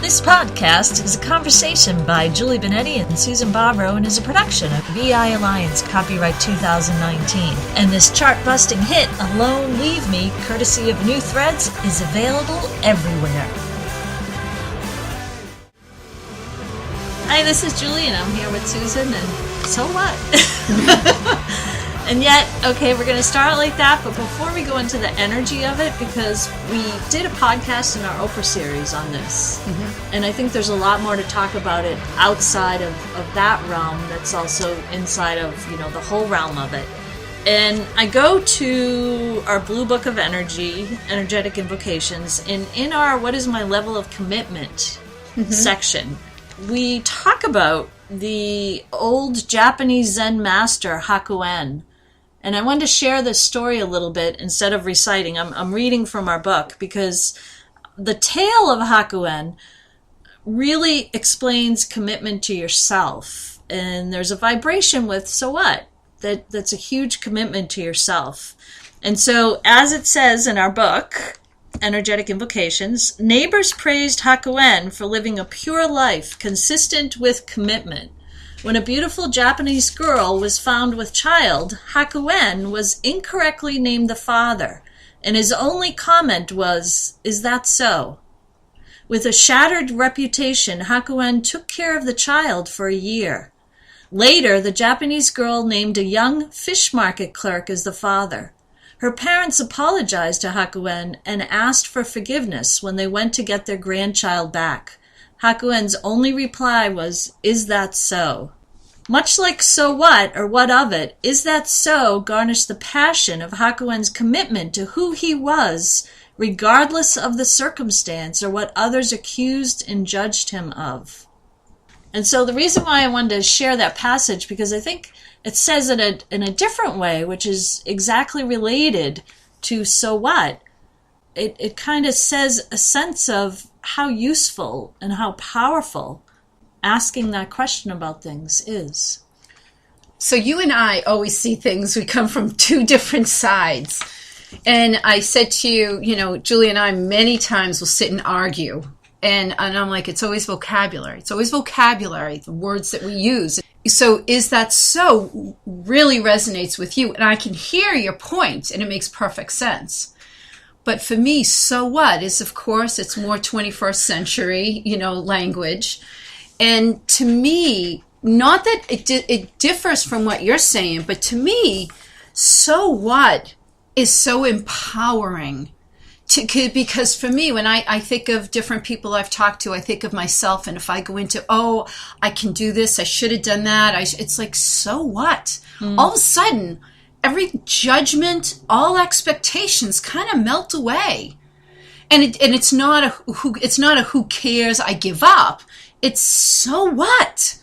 This podcast is a conversation by Julie Benetti and Susan Barbaro and is a production of VI Alliance, copyright 2019. And this chart-busting hit, Alone Leave Me, courtesy of New Threads, is available everywhere. Hi, this is Julie, and I'm here with Susan, and so what? And yet, okay, we're going to start like that, but before we go into the energy of it, because we did a podcast in our Oprah series on this, and I think there's a lot more to talk about it outside of that realm that's also inside of, the whole realm of it. And I go to our Blue Book of Energy, Energetic Invocations, and in our What is My Level of Commitment section, we talk about the old Japanese Zen master, Hakuin. And I wanted to share this story a little bit instead of reciting. I'm reading from our book because the tale of Hakuin really explains commitment to yourself. And there's a vibration with, so what? That's a huge commitment to yourself. And so, as it says in our book, Energetic Invocations, neighbors praised Hakuin for living a pure life consistent with commitment. When a beautiful Japanese girl was found with child, Hakuin was incorrectly named the father, and his only comment was, "Is that so?" With a shattered reputation, Hakuin took care of the child for a year. Later, the Japanese girl named a young fish market clerk as the father. Her parents apologized to Hakuin and asked for forgiveness when they went to get their grandchild back. Hakuin's only reply was, "Is that so?" Much like So What, or What of It, Is That So garnished the passion of Hakuin's commitment to who he was, regardless of the circumstance or what others accused and judged him of. And so the reason why I wanted to share that passage, because I think it says it in a different way, which is exactly related to So What. It kind of says a sense of how useful and how powerful asking that question about things is. So you and I always see things, we come from two different sides. And I said to you, Julie and I many times will sit and argue. And I'm like, it's always vocabulary. It's always vocabulary, the words that we use. So is that so really resonates with you? And I can hear your point, and it makes perfect sense. But for me, so what is, of course, it's more 21st century, language. And to me, not that it differs from what you're saying, but to me, so what is so empowering. Because for me, when I think of different people I've talked to, I think of myself. And if I go into, I can do this, I should have done that. it's like, so what? All of a sudden, every judgment, all expectations kind of melt away. And it's not a who cares, I give up. It's so what?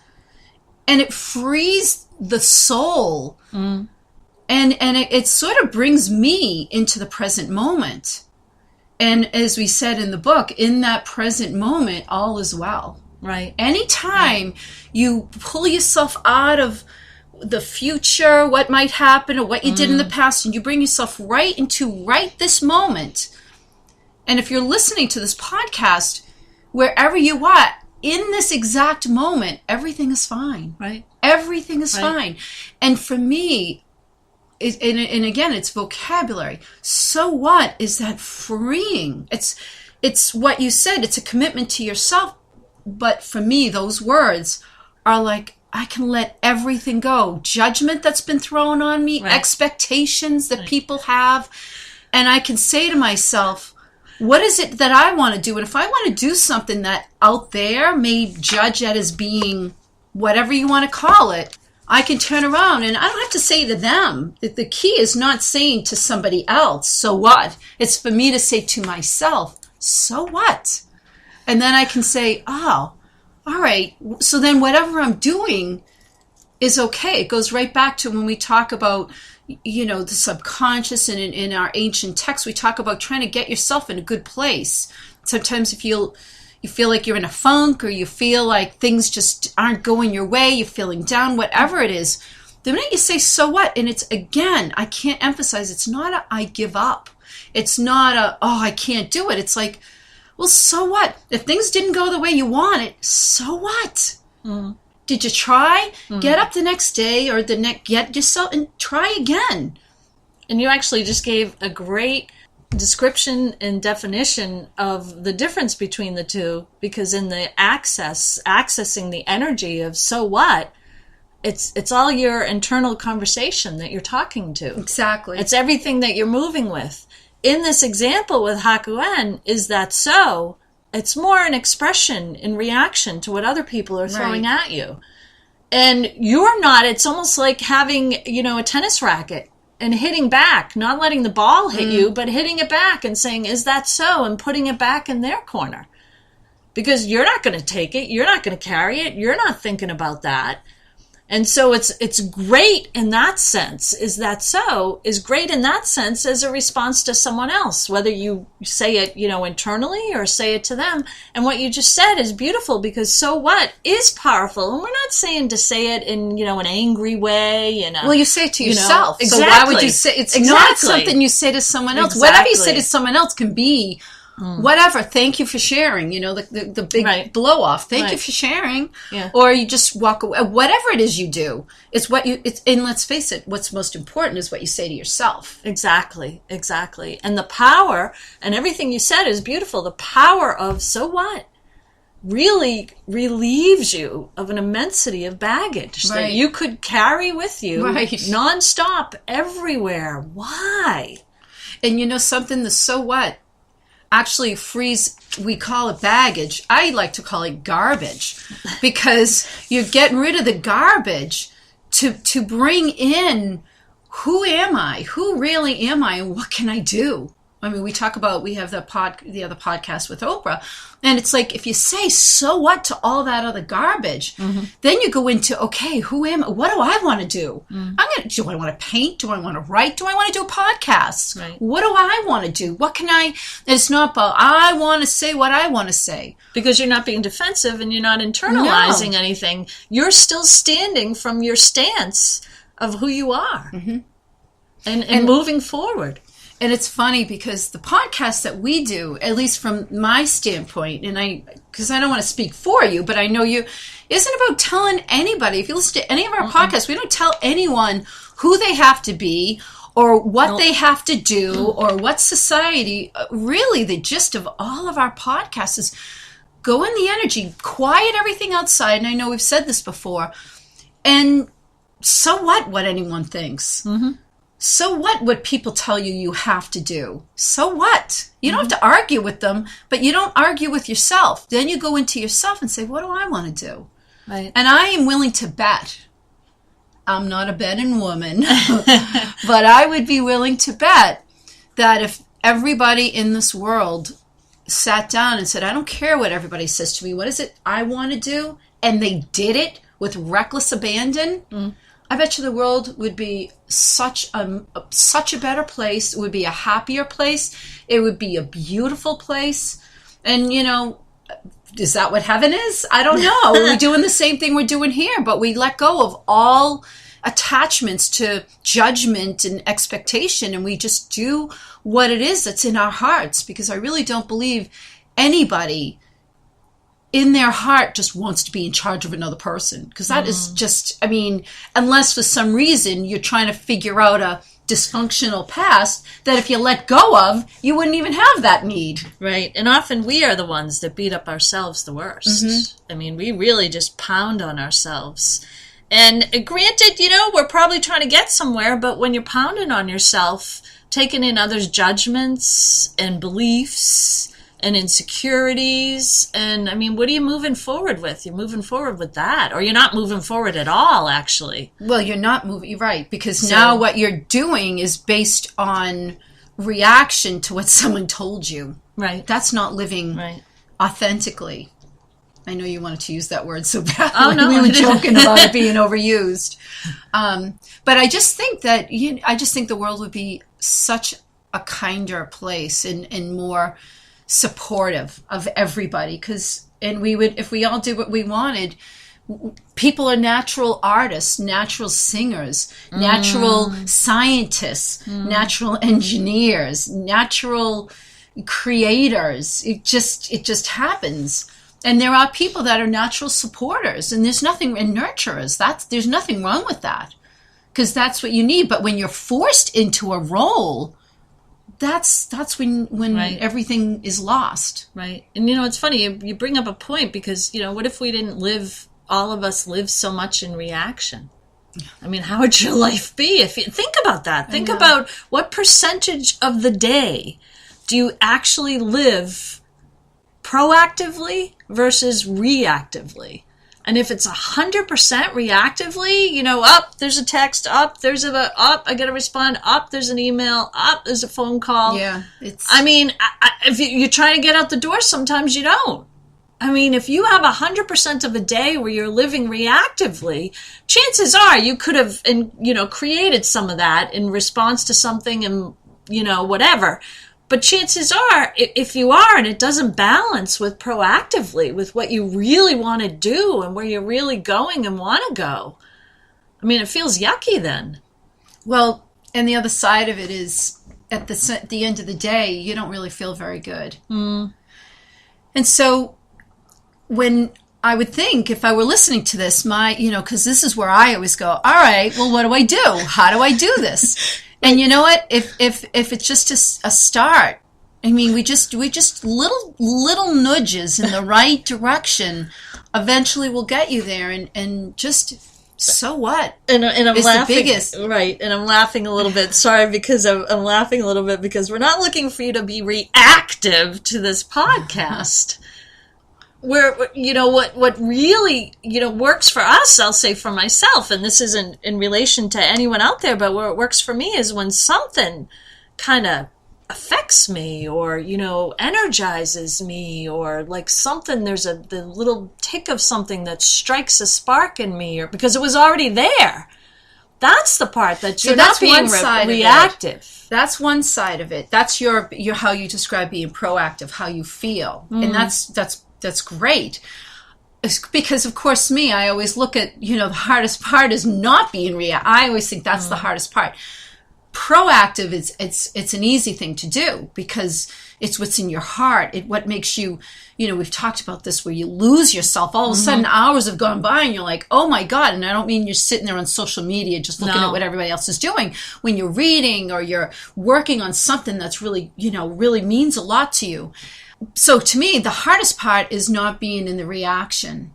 And it frees the soul. And it sort of brings me into the present moment. And as we said in the book, in that present moment, all is well. Right. Anytime you pull yourself out of the future, what might happen, or what you did in the past, and you bring yourself right into right this moment. And if you're listening to this podcast, wherever you are, in this exact moment, everything is fine. Right. Everything is fine. And for me, and again, it's vocabulary. So what is that freeing? It's what you said. It's a commitment to yourself. But for me, those words are like, I can let everything go. Judgment that's been thrown on me, expectations that people have. And I can say to myself, what is it that I want to do? And if I want to do something that out there may judge it as being whatever you want to call it, I can turn around and I don't have to say to them. The key is not saying to somebody else, so what? It's for me to say to myself, so what? And then I can say, all right, so then whatever I'm doing is okay. It goes right back to when we talk about, the subconscious, and in our ancient texts, we talk about trying to get yourself in a good place. Sometimes if you feel like you're in a funk, or you feel like things just aren't going your way, you're feeling down, whatever it is, the minute you say, so what? And it's, again, I can't emphasize, it's not I give up. It's not I can't do it. It's like, Well, so what? If things didn't go the way you wanted, so what? Did you try? Get up the next day or get yourself and try again. And you actually just gave a great description and definition of the difference between the two, because in the accessing the energy of so what, it's all your internal conversation that you're talking to. Exactly. It's everything that you're moving with. In this example with Hakuen, is that so? It's more an expression in reaction to what other people are throwing at you. And you're not, it's almost like having, a tennis racket and hitting back, not letting the ball hit you, but hitting it back and saying, is that so? And putting it back in their corner. Because you're not going to take it. You're not going to carry it. You're not thinking about that. And so it's great in that sense. Is that so? Is great in that sense as a response to someone else, whether you say it, internally or say it to them. And what you just said is beautiful, because so what is powerful. And we're not saying to say it in, an angry way. Well, you say it to yourself. Exactly. So why would you say it's not something you say to someone else? Exactly. Whatever you say to someone else can be whatever. Thank you for sharing. The big blow off. Thank you for sharing. Yeah. Or you just walk away. Whatever it is you do, and let's face it, what's most important is what you say to yourself. Exactly. And the power, and everything you said is beautiful. The power of so what really relieves you of an immensity of baggage that you could carry with you nonstop everywhere. Why? And something, the so what actually frees, we call it baggage. I like to call it garbage, because you're getting rid of the garbage to bring in, who am I? Who really am I? And what can I do? I mean, we have the other podcast with Oprah, and it's like, if you say so what to all that other garbage, then you go into, okay, who am I? What do I want to do? Do I want to paint? Do I want to write? Do I want to do a podcast? Right. What do I want to do? What can I? It's not about, I want to say what I want to say. Because you're not being defensive and you're not internalizing anything. You're still standing from your stance of who you are and moving forward. And it's funny, because the podcast that we do, at least from my standpoint, because I don't want to speak for you, but I know you, isn't about telling anybody. If you listen to any of our podcasts, we don't tell anyone who they have to be or what they have to do or what society. Really, the gist of all of our podcasts is go in the energy, quiet everything outside. And I know we've said this before. And so what anyone thinks? So what people tell you have to do? So what? You don't have to argue with them, but you don't argue with yourself. Then you go into yourself and say, what do I want to do? Right. And I am willing to bet. I'm not a betting woman, but I would be willing to bet that if everybody in this world sat down and said, I don't care what everybody says to me, what is it I want to do? And they did it with reckless abandon. I bet you the world would be such a better place. It would be a happier place. It would be a beautiful place. And, is that what heaven is? I don't know. We're doing the same thing we're doing here, but we let go of all attachments to judgment and expectation, and we just do what it is that's in our hearts, because I really don't believe anybody in their heart just wants to be in charge of another person, because that is just, unless for some reason you're trying to figure out a dysfunctional past that if you let go of, you wouldn't even have that need. Right. And often we are the ones that beat up ourselves the worst. We really just pound on ourselves. And granted, we're probably trying to get somewhere, but when you're pounding on yourself, taking in others' judgments and beliefs and insecurities, and what are you moving forward with? You're moving forward with that, or you're not moving forward at all, actually. Well, you're not moving, you're right, because now what you're doing is based on reaction to what someone told you. Right. That's not living authentically. I know you wanted to use that word so badly. Oh, no. We were joking about it being overused. But I just think that, the world would be such a kinder place and more supportive of everybody, if we all did what we wanted, people are natural artists, natural singers, natural scientists, natural engineers, natural creators. It just happens. And there are people that are natural supporters, and there's nothing, and nurturers. There's nothing wrong with that, because that's what you need. But when you're forced into a role, that's when Right. everything is lost. Right. And it's funny, you bring up a point, because, what if we didn't all of us live so much in reaction? I mean, how would your life be if you think about that? Think about what percentage of the day do you actually live proactively versus reactively? And if it's 100% reactively, there's a text, there's I got to respond, there's an email, there's a phone call. Yeah, I mean, if you're trying to get out the door, sometimes you don't. I mean, if you have 100% of a day where you're living reactively, chances are you could have, created some of that in response to something and, whatever. But chances are, if you are, and it doesn't balance with proactively, with what you really want to do and where you're really going and want to go, I mean, it feels yucky then. Well, and the other side of it is, at the end of the day, you don't really feel very good. And so when I would think, if I were listening to this, because this is where I always go, all right, well, what do I do? How do I do this? And you know what? If it's just a start, I mean, we just little nudges in the right direction eventually will get you there. And just, so what? And I'm It's laughing, the biggest. right? And I'm laughing a little bit. Sorry, because I'm laughing a little bit because we're not looking for you to be reactive to this podcast. Where, what really, works for us, I'll say for myself, and this isn't in relation to anyone out there, but where it works for me is when something kind of affects me or, energizes me, or like something, there's the little tick of something that strikes a spark in me, or because it was already there. That's the part that you're not being reactive. That's one side of it. That's your how you describe being proactive, how you feel. And that's great. Because of course I always look at, the hardest part is not being reactive. I always think that's the hardest part. Proactive it's an easy thing to do because it's what's in your heart. What makes you, we've talked about this, where you lose yourself. All of a sudden hours have gone by and you're like, oh my God. And I don't mean you're sitting there on social media just looking at what everybody else is doing. When you're reading or you're working on something that's really, really means a lot to you. So to me, the hardest part is not being in the reaction.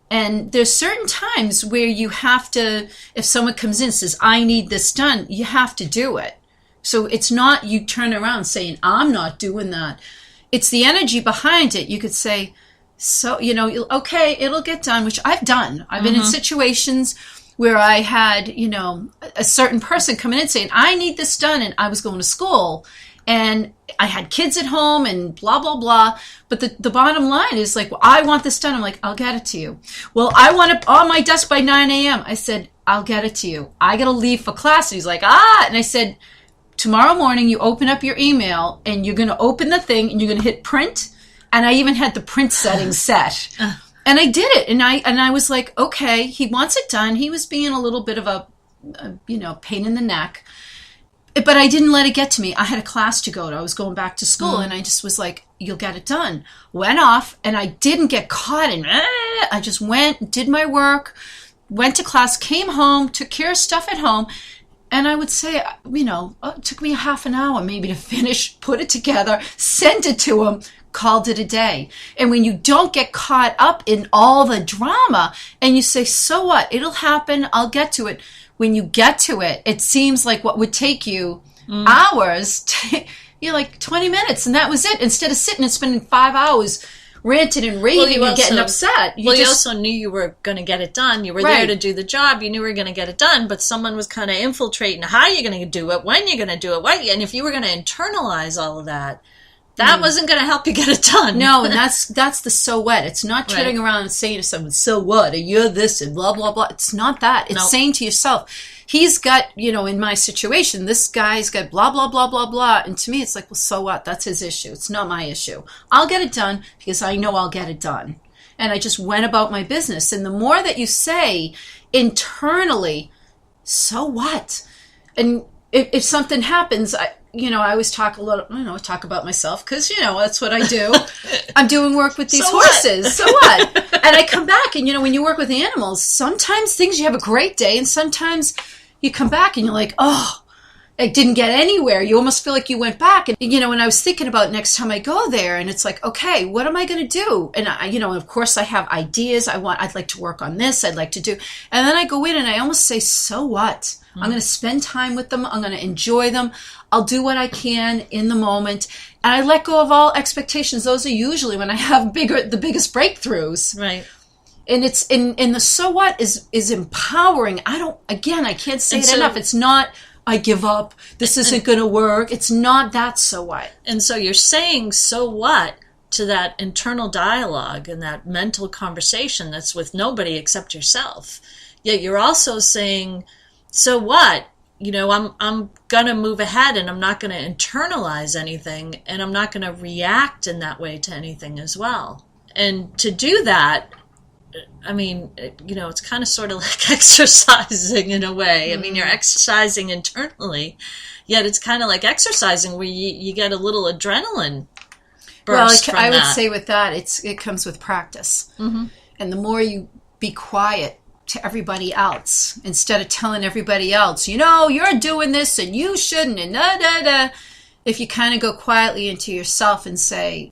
And there's certain times where you have to, if someone comes in and says, I need this done, you have to do it. So it's not you turn around saying, I'm not doing that. It's the energy behind it. You could say, so, okay, it'll get done, which I've done. I've been in situations where I had, a certain person come in and saying, I need this done. And I was going to school. And I had kids at home and blah, blah, blah. But the bottom line is like, well, I want this done. I'm like, I'll get it to you. Well, I want it on my desk by 9 a.m. I said, I'll get it to you. I got to leave for class. And he's like, And I said, tomorrow morning you open up your email and you're going to open the thing and you're going to hit print. And I even had the print settings set. And I did it. And I was like, okay, he wants it done. He was being a little bit of a pain in the neck. But I didn't let it get to me. I had a class to go to. I was going back to school, and I just was like, you'll get it done. Went off, and I didn't get caught in, I just went, did my work, went to class, came home, took care of stuff at home, and I would say, it took me a half an hour maybe to finish, put it together, send it to him, called it a day. And when you don't get caught up in all the drama, and you say, so what? It'll happen. I'll get to it. When you get to it, it seems like what would take you hours, you're like 20 minutes, and that was it. Instead of sitting and spending 5 hours ranting and raving and getting upset. You also knew you were going to get it done. You were there to do the job. You knew you were going to get it done, but someone was kind of infiltrating how you're going to do it, when you're going to do it, and if you were going to internalize all of that, that wasn't going to help you get it done. No, and that's the so what. It's not turning around and saying to someone, so what, and you're this, and blah, blah, blah. It's not that. It's saying to yourself, he's got, in my situation, this guy's got blah, blah, blah, blah, blah. And to me, it's like, well, so what? That's his issue. It's not my issue. I'll get it done because I know I'll get it done. And I just went about my business. And the more that you say internally, so what? And if something happens, I always talk talk about myself because, that's what I do. I'm doing work with these horses. So what? And I come back and, when you work with animals, sometimes you have a great day and sometimes you come back and you're like, oh, I didn't get anywhere. You almost feel like you went back. And, and I was thinking about next time I go there and it's like, okay, what am I going to do? And of course I have ideas. I'd like to work on this. I'd like to do. And then I go in and I almost say, so what? I'm going to spend time with them. I'm going to enjoy them. I'll do what I can in the moment. And I let go of all expectations. Those are usually when I have the biggest breakthroughs. Right. And it's in the so what is empowering. I can't say it enough. It's not, I give up. This isn't going to work. It's not that so what. And so you're saying so what to that internal dialogue and that mental conversation that's with nobody except yourself. Yet you're also saying, so what? I'm going to move ahead and I'm not going to internalize anything and I'm not going to react in that way to anything as well. And to do that, I mean, it's kind of sort of like exercising in a way. I mean, you're exercising internally, yet it's kind of like exercising where you get a little adrenaline burst from that. I would say with that, it comes with practice. Mm-hmm. And the more you be quiet to everybody else, instead of telling everybody else, you're doing this and you shouldn't, and da-da-da. If you kind of go quietly into yourself and say,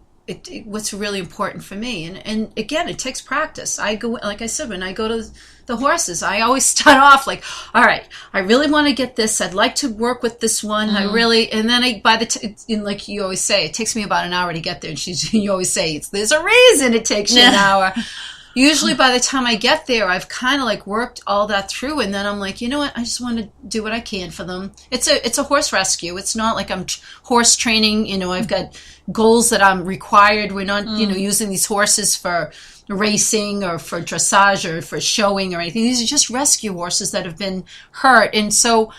what's really important for me. And again, it takes practice. I go, like I said, when I go to the horses, I always start off like, all right, I really want to get this. I'd like to work with this one. And then like you always say, it takes me about an hour to get there. And you always say, there's a reason it takes you an hour. Usually by the time I get there, I've kind of like worked all that through. And then I'm like, you know what? I just want to do what I can for them. It's a horse rescue. It's not like I'm horse training. I've got goals that I'm required. We're not, using these horses for racing or for dressage or for showing or anything. These are just rescue horses that have been hurt. And so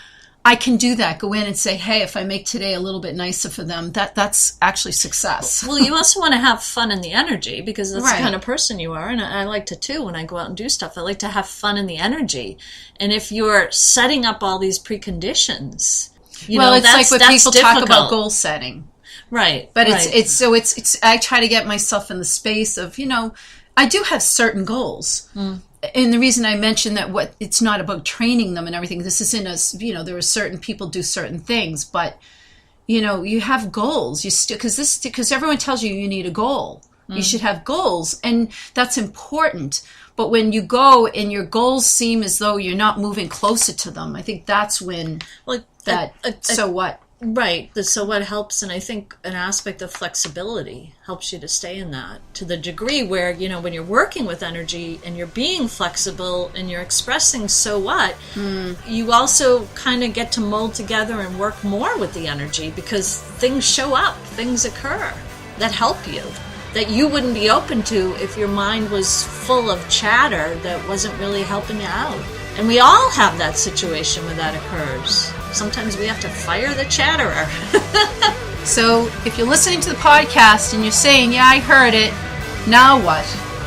I can do that. Go in and say, hey, if I make today a little bit nicer for them, that's actually success. Well, you also want to have fun in the energy because that's the kind of person you are. And I like to, too, when I go out and do stuff. I like to have fun in the energy. And if you're setting up all these preconditions, it's like when people talk about goal setting. Right. But it's I try to get myself in the space of, I do have certain goals. And the reason I mentioned that it's not about training them and everything, this isn't there are certain people do certain things, but, you have goals. Because everyone tells you need a goal. You should have goals, and that's important. But when you go and your goals seem as though you're not moving closer to them, I think that's when so what? Right. So what helps, and I think an aspect of flexibility helps you to stay in that to the degree where, when you're working with energy and you're being flexible and you're expressing so what, you also kind of get to mold together and work more with the energy because things show up, things occur that help you, that you wouldn't be open to if your mind was full of chatter that wasn't really helping you out. And we all have that situation where that occurs. Sometimes we have to fire the chatterer. So if you're listening to the podcast and you're saying, yeah, I heard it, now what?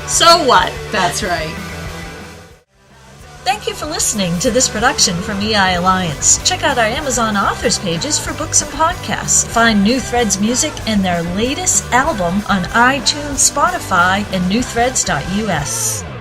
So what? That's right. Thank you for listening to this production from EI Alliance. Check out our Amazon authors pages for books and podcasts. Find New Threads music and their latest album on iTunes, Spotify, and newthreads.us.